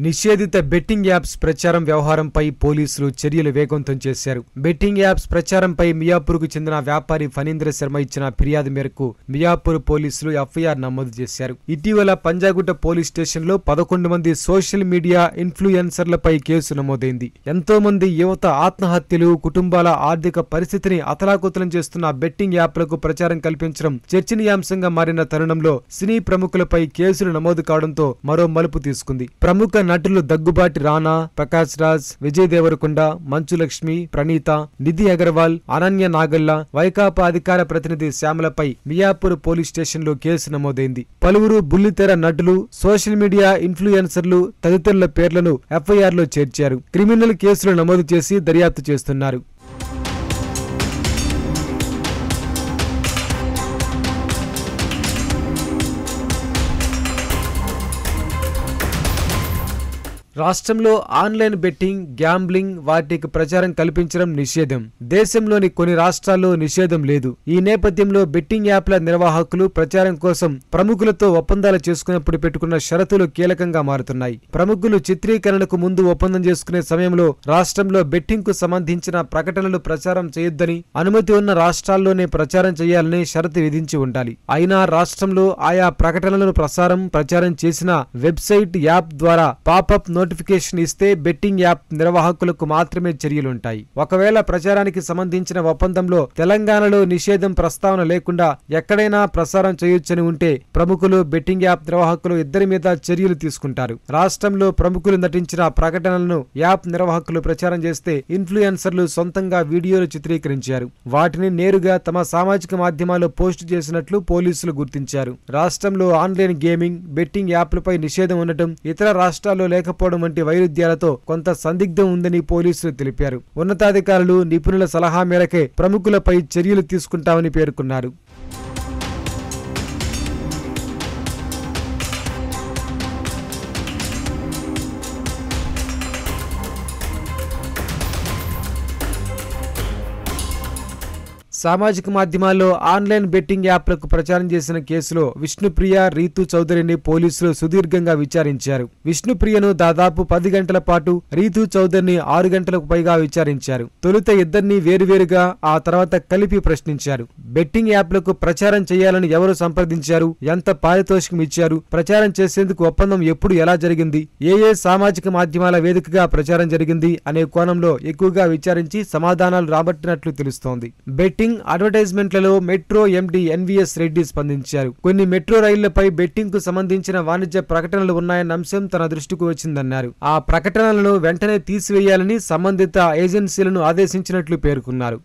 నిషేధిత betting apps ప్రచారం వ్యవహారంపై పోలీసులు చర్యలు వేగవంతం చేశారు. బెట్టింగ్ యాప్స్ ప్రచారంపై మియాపూర్కు చెందిన వ్యాపారి ఫణీంద్ర శర్మ ఇచ్చిన ఫిర్యాదు మేరకు మియాపూర్ పోలీసులు ఎఫ్ఐఆర్ నమోదు చేశారు. ఇటీవల పంజాగుట్ట పోలీస్ స్టేషన్లో 11 మంది సోషల్ మీడియా ఇన్ఫ్లుయెన్సర్లపై కేసు నమోదైంది. ఎంతో మంది యువత ఆత్మహత్యలు, కుటుంబాల ఆర్థిక పరిస్థితిని అతలాకుతలం చేస్తున్న బెట్టింగ్ యాప్లకు ప్రచారం కల్పించడం చర్చనీయాంశంగా మారిన తరుణంలో సినీ ప్రముఖులపై కేసులు నమోదు కావడంతో మరో మలుపు తీసుకుంది. ప్రముఖ నటులు దగ్గుబాటి రానా, ప్రకాష్ రాజ్, విజయ్ దేవరకొండ, మంచు లక్ష్మి, ప్రణీత, నిధి అగర్వాల్, అనన్య నాగల్ల, వైకాపా అధికార ప్రతినిధి శ్యామలపై మియాపూర్ పోలీస్ స్టేషన్లో కేసు నమోదైంది. పలువురు బుల్లితెర నటులు, సోషల్ మీడియా ఇన్ఫ్లుయెన్సర్లు తదితరుల పేర్లను ఎఫ్ఐఆర్లో చేర్చారు. క్రిమినల్ కేసులు నమోదు చేసి దర్యాప్తు చేస్తున్నారు. రాష్ట్రంలో ఆన్లైన్ బెట్టింగ్, గ్యాంబ్లింగ్ వాటికి ప్రచారం కల్పించడం నిషేధం. దేశంలోని కొన్ని రాష్ట్రాల్లో నిషేధం లేదు. ఈ నేపథ్యంలో బెట్టింగ్ యాప్ల నిర్వాహకులు ప్రచారం కోసం ప్రముఖులతో ఒప్పందాలు చేసుకున్నప్పుడు పెట్టుకున్న షరతులు కీలకంగా మారుతున్నాయి. ప్రముఖులు చిత్రీకరణకు ముందు ఒప్పందం చేసుకునే సమయంలో రాష్ట్రంలో బెట్టింగ్ కు సంబంధించిన ప్రకటనలు ప్రచారం చేయొద్దని, అనుమతి ఉన్న రాష్ట్రాల్లోనే ప్రచారం చేయాలని షరతు విధించి ఉండాలి. అయినా రాష్ట్రంలో ఆయా ప్రకటనలను ప్రచారం చేసిన వెబ్సైట్, యాప్ ద్వారా పాపప్ నోటిఫికేషన్ ఇస్తే బెట్టింగ్ యాప్ నిర్వాహకులకు మాత్రమే చర్యలుంటాయి. ఒకవేళ ప్రచారానికి సంబంధించిన ఒప్పందంలో తెలంగాణలో నిషేధం ప్రస్తావన లేకుండా ఎక్కడైనా ప్రసారం చేయొచ్చని ఉంటే ప్రముఖులు, బెట్టింగ్ యాప్ నిర్వాహకులు ఇద్దరి మీద చర్యలు తీసుకుంటారు. రాష్ట్రంలో ప్రముఖులు నటించిన ప్రకటనలను యాప్ నిర్వాహకులు ప్రచారం చేస్తే ఇన్ఫ్లుయెన్సర్లు సొంతంగా వీడియోలు చిత్రీకరించారు. వాటిని నేరుగా తమ సామాజిక మాధ్యమాల్లో పోస్టు చేసినట్లు పోలీసులు గుర్తించారు. రాష్ట్రంలో ఆన్లైన్ గేమింగ్, బెట్టింగ్ యాప్లపై నిషేధం ఉండటం, ఇతర రాష్ట్రాల్లో లేకపోవడం వంటి వైరుధ్యాలతో కొంత సందిగ్ధం ఉందని పోలీసులు తెలిపారు. ఉన్నతాధికారులు, నిపుణుల సలహా మేరకే ప్రముఖులపై చర్యలు తీసుకుంటామని పేర్కొన్నారు. సామాజిక మాధ్యమాల్లో ఆన్లైన్ బెట్టింగ్ యాప్లకు ప్రచారం చేసిన కేసులో విష్ణుప్రియ, రీతు చౌదరిని పోలీసులు సుదీర్ఘంగా విచారించారు. విష్ణుప్రియను దాదాపు 10 గంటల పాటు, రీతు చౌదరిని 6 గంటలకు పైగా విచారించారు. తొలుత ఇద్దరిని వేరువేరుగా, ఆ తర్వాత కలిపి ప్రశ్నించారు. బెట్టింగ్ యాప్లకు ప్రచారం చేయాలని ఎవరు సంప్రదించారు, ఎంత పారితోషికం ఇచ్చారు, ప్రచారం చేసేందుకు ఒప్పందం ఎప్పుడు, ఎలా జరిగింది, ఏ సామాజిక మాధ్యమాల వేదికగా ప్రచారం జరిగింది అనే కోణంలో ఎక్కువగా విచారించి సమాధానాలు రాబట్టినట్లు తెలుస్తోంది. బెట్టింగ్ అడ్వర్టైజ్మెంట్లలో మెట్రో ఎండీ ఎన్వీఎస్ రెడ్డి స్పందించారు. కొన్ని మెట్రో రైళ్లపై బెట్టింగ్ కు సంబంధించిన వాణిజ్య ప్రకటనలు ఉన్నాయన్న అంశం తన దృష్టికి వచ్చిందన్నారు. ఆ ప్రకటనలను వెంటనే తీసివేయాలని సంబంధిత ఏజెన్సీలను ఆదేశించినట్లు పేర్కొన్నారు.